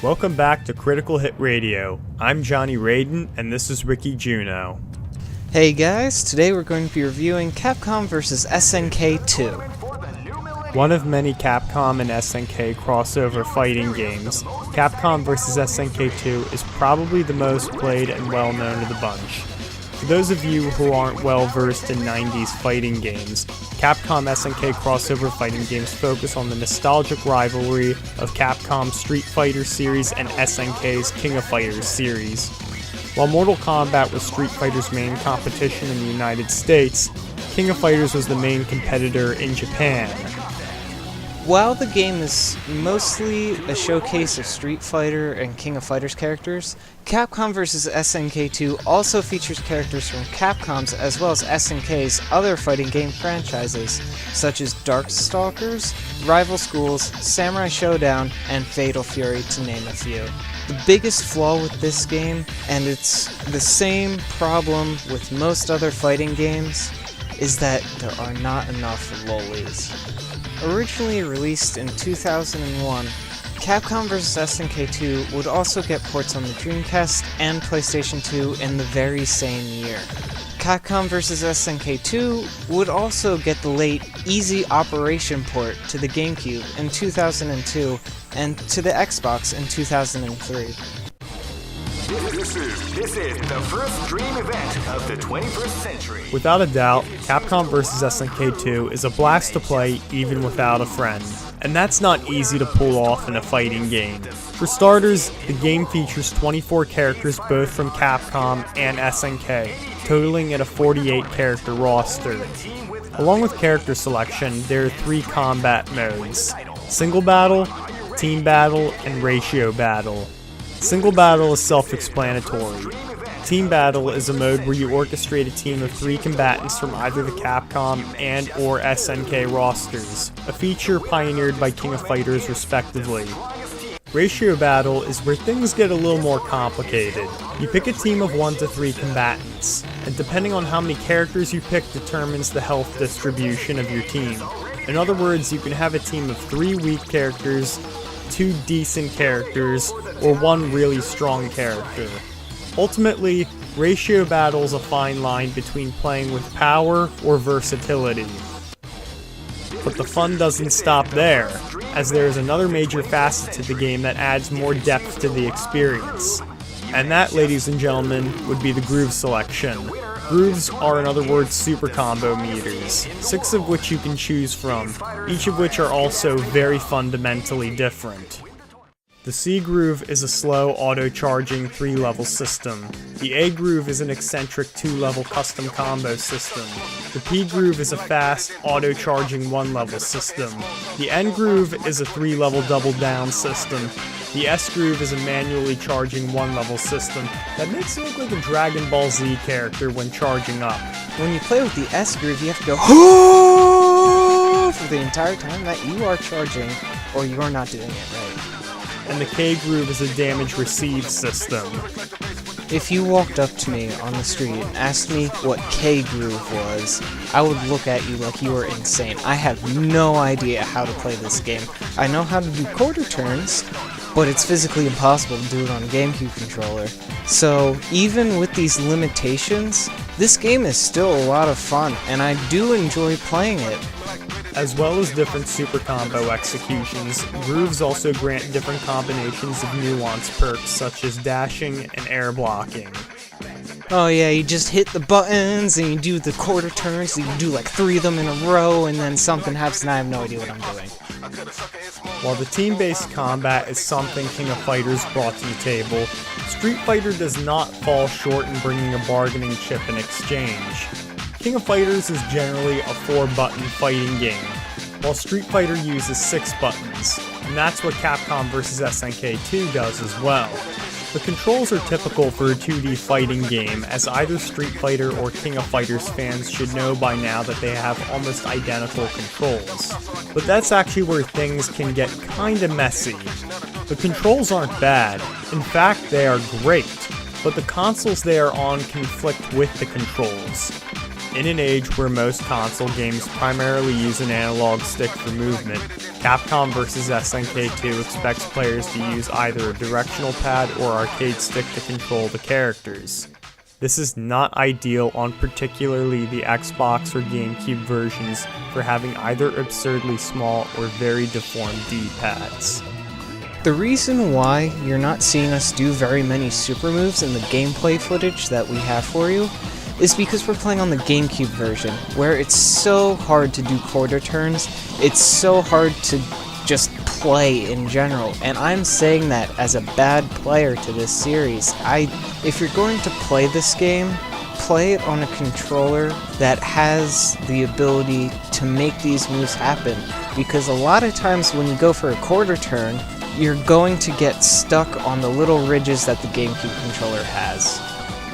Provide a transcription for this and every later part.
Welcome back to Critical Hit Radio. I'm Johnny Raiden, and this is Ricky Juno. Hey guys, today we're going to be reviewing Capcom vs. SNK 2. One of many Capcom and SNK crossover fighting games, Capcom vs. SNK 2 is probably the most played and well-known of the bunch. For those of you who aren't well-versed in 90s fighting games, Capcom SNK crossover fighting games focus on the nostalgic rivalry of Capcom's Street Fighter series and SNK's King of Fighters series. While Mortal Kombat was Street Fighter's main competition in the United States, King of Fighters was the main competitor in Japan. While the game is mostly a showcase of Street Fighter and King of Fighters characters, Capcom vs. SNK 2 also features characters from Capcom's as well as SNK's other fighting game franchises, such as Darkstalkers, Rival Schools, Samurai Showdown, and Fatal Fury, to name a few. The biggest flaw with this game, and it's the same problem with most other fighting games, is that there are not enough lollies. Originally released in 2001, Capcom vs. SNK 2 would also get ports on the Dreamcast and PlayStation 2 in the very same year. Capcom vs. SNK 2 would also get the late Easy Operation port to the GameCube in 2002 and to the Xbox in 2003. This is the first dream event of the 21st century. Without a doubt, Capcom vs. SNK 2 is a blast to play even without a friend. And that's not easy to pull off in a fighting game. For starters, the game features 24 characters both from Capcom and SNK, totaling at a 48 character roster. Along with character selection, there are 3 combat modes: Single Battle, Team Battle, and Ratio Battle. Single Battle is self-explanatory. Team Battle is a mode where you orchestrate a team of 3 combatants from either the Capcom and or SNK rosters, a feature pioneered by King of Fighters respectively. Ratio Battle is where things get a little more complicated. You pick a team of 1 to 3 combatants, and depending on how many characters you pick determines the health distribution of your team. In other words, you can have a team of 3 weak characters, 2 decent characters, or 1 really strong character. Ultimately, Ratio Battle is a fine line between playing with power or versatility. But the fun doesn't stop there, as there is another major facet to the game that adds more depth to the experience. And that, ladies and gentlemen, would be the groove selection. Grooves are, in other words, super combo meters, 6 of which you can choose from, each of which are also very fundamentally different. The C groove is a slow, auto-charging 3-level system. The A groove is an eccentric 2-level custom combo system. The P groove is a fast, auto-charging 1-level system. The N groove is a 3-level double-down system. The S groove is a manually charging 1-level system that makes it look like a Dragon Ball Z character when charging up. When you play with the S groove, you have to go "Ho!" for the entire time that you are charging, or you're not doing it right. And the K groove is a damage receive system. If you walked up to me on the street and asked me what K groove was, I would look at you like you were insane. I have no idea how to play this game. I know how to do quarter turns, but it's physically impossible to do it on a GameCube controller. So even with these limitations, this game is still a lot of fun, and I do enjoy playing it. As well as different super combo executions, grooves also grant different combinations of nuanced perks such as dashing and air blocking. Oh yeah, you just hit the buttons and you do the quarter turns, so you do like 3 of them in a row, and then something happens and I have no idea what I'm doing. While the team-based combat is something King of Fighters brought to the table, Street Fighter does not fall short in bringing a bargaining chip in exchange. King of Fighters is generally a 4-button fighting game, while Street Fighter uses 6 buttons, and that's what Capcom vs. SNK 2 does as well. The controls are typical for a 2D fighting game, as either Street Fighter or King of Fighters fans should know by now that they have almost identical controls. But that's actually where things can get kinda messy. The controls aren't bad, in fact they are great, but the consoles they are on conflict with the controls. In an age where most console games primarily use an analog stick for movement, Capcom vs. SNK 2 expects players to use either a directional pad or arcade stick to control the characters. This is not ideal on particularly the Xbox or GameCube versions for having either absurdly small or very deformed D-pads. The reason why you're not seeing us do very many super moves in the gameplay footage that we have for you is because we're playing on the GameCube version, where it's so hard to do quarter turns, it's so hard to just play in general, and I'm saying that as a bad player to this series. If you're going to play this game, play it on a controller that has the ability to make these moves happen, because a lot of times when you go for a quarter turn, you're going to get stuck on the little ridges that the GameCube controller has.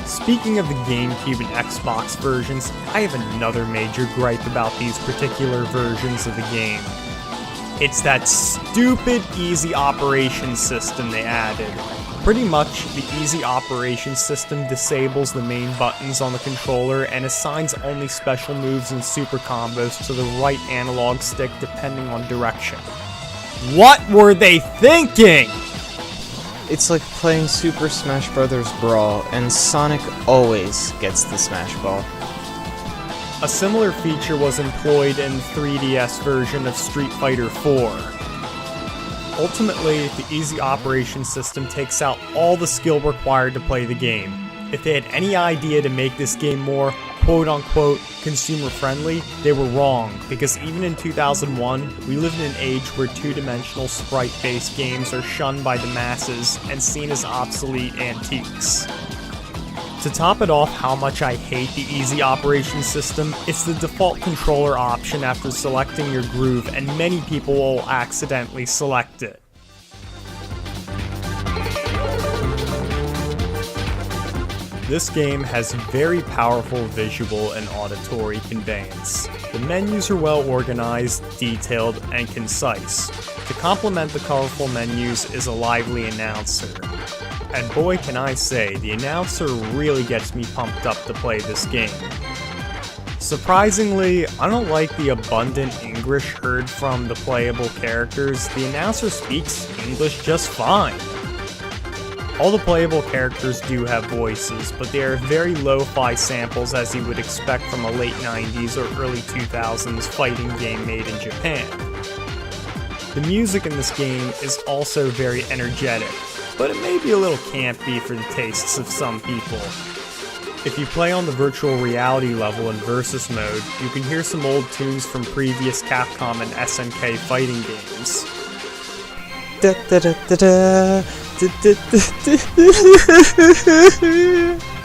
Speaking of the GameCube and Xbox versions, I have another major gripe about these particular versions of the game. It's that stupid easy operation system they added. Pretty much, the easy operation system disables the main buttons on the controller and assigns only special moves and super combos to the right analog stick depending on direction. What were they thinking? It's like playing Super Smash Bros. Brawl, and Sonic always gets the Smash Ball. A similar feature was employed in the 3DS version of Street Fighter IV. Ultimately, the easy operation system takes out all the skill required to play the game. If they had any idea to make this game more quote-unquote consumer-friendly, they were wrong, because even in 2001, we live in an age where two-dimensional sprite-based games are shunned by the masses and seen as obsolete antiques. To top it off how much I hate the easy operation system, it's the default controller option after selecting your groove, and many people will accidentally select it. This game has very powerful visual and auditory conveyance. The menus are well organized, detailed, and concise. To complement the colorful menus is a lively announcer. And boy can I say, the announcer really gets me pumped up to play this game. Surprisingly, I don't like the abundant English heard from the playable characters. The announcer speaks English just fine. All the playable characters do have voices, but they are very lo-fi samples as you would expect from a late 90s or early 2000s fighting game made in Japan. The music in this game is also very energetic, but it may be a little campy for the tastes of some people. If you play on the virtual reality level in Versus mode, you can hear some old tunes from previous Capcom and SNK fighting games. Da, da, da, da, da.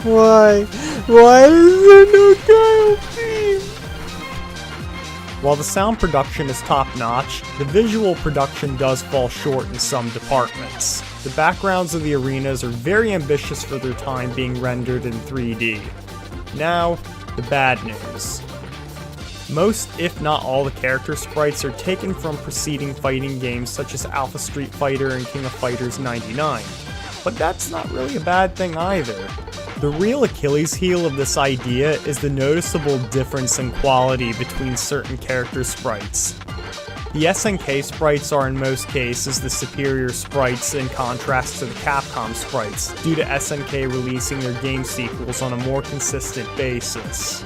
Why? Why is there no Kyle theme? While the sound production is top-notch, the visual production does fall short in some departments. The backgrounds of the arenas are very ambitious for their time being rendered in 3D. Now, the bad news. Most, if not all, the character sprites are taken from preceding fighting games such as Alpha Street Fighter and King of Fighters 99. But that's not really a bad thing either. The real Achilles heel of this idea is the noticeable difference in quality between certain character sprites. The SNK sprites are in most cases the superior sprites in contrast to the Capcom sprites, due to SNK releasing their game sequels on a more consistent basis.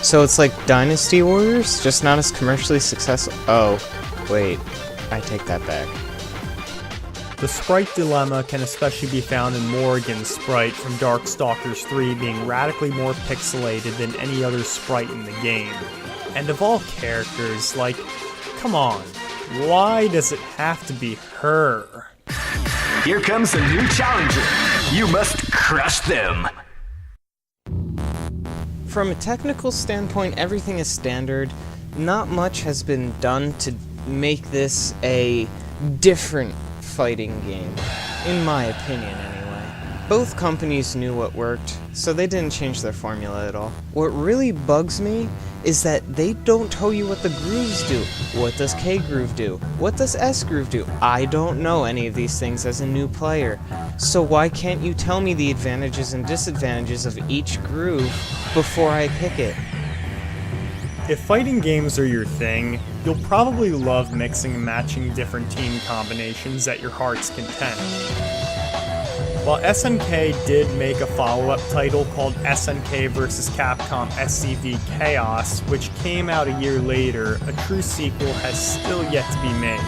So it's like Dynasty Warriors, just not as commercially successful. Oh, wait, I take that back. The sprite dilemma can especially be found in Morrigan's sprite from Darkstalkers 3 being radically more pixelated than any other sprite in the game. And of all characters, like, come on, why does it have to be her? Here comes a new challenger. You must crush them. From a technical standpoint, everything is standard. Not much has been done to make this a different fighting game, in my opinion anyway. Both companies knew what worked, so they didn't change their formula at all. What really bugs me is that they don't tell you what the grooves do. What does K groove do? What does S groove do? I don't know any of these things as a new player. So why can't you tell me the advantages and disadvantages of each groove before I pick it? If fighting games are your thing, you'll probably love mixing and matching different team combinations at your heart's content. While SNK did make a follow-up title called SNK vs. Capcom SCV Chaos, which came out a year later, a true sequel has still yet to be made.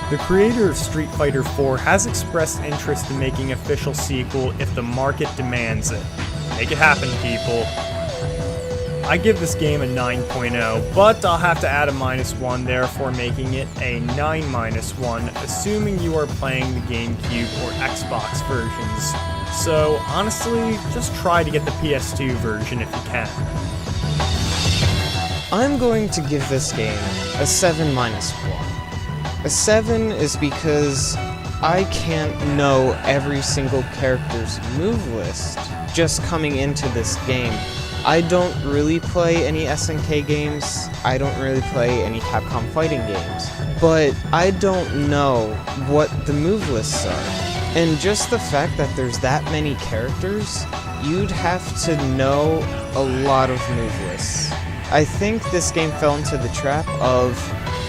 The creator of Street Fighter IV has expressed interest in making an official sequel if the market demands it. Make it happen, people. I give this game a 9.0, but I'll have to add a -1, therefore making it a 9-1, assuming you are playing the GameCube or Xbox versions. So honestly, just try to get the PS2 version if you can. I'm going to give this game a 7-1. A 7 is because I can't know every single character's move list just coming into this game. I don't really play any SNK games, I don't really play any Capcom fighting games, but I don't know what the move lists are. And just the fact that there's that many characters, you'd have to know a lot of move lists. I think this game fell into the trap of,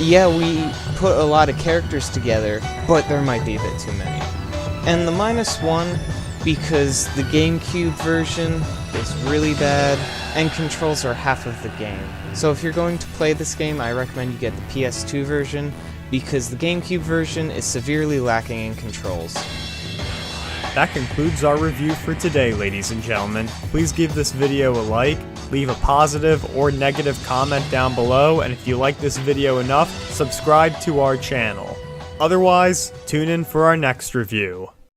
yeah, we put a lot of characters together, but there might be a bit too many. And the -1, because the GameCube version is really bad, and controls are half of the game. So if you're going to play this game, I recommend you get the PS2 version, because the GameCube version is severely lacking in controls. That concludes our review for today, ladies and gentlemen. Please give this video a like, leave a positive or negative comment down below, and if you like this video enough, subscribe to our channel. Otherwise, tune in for our next review.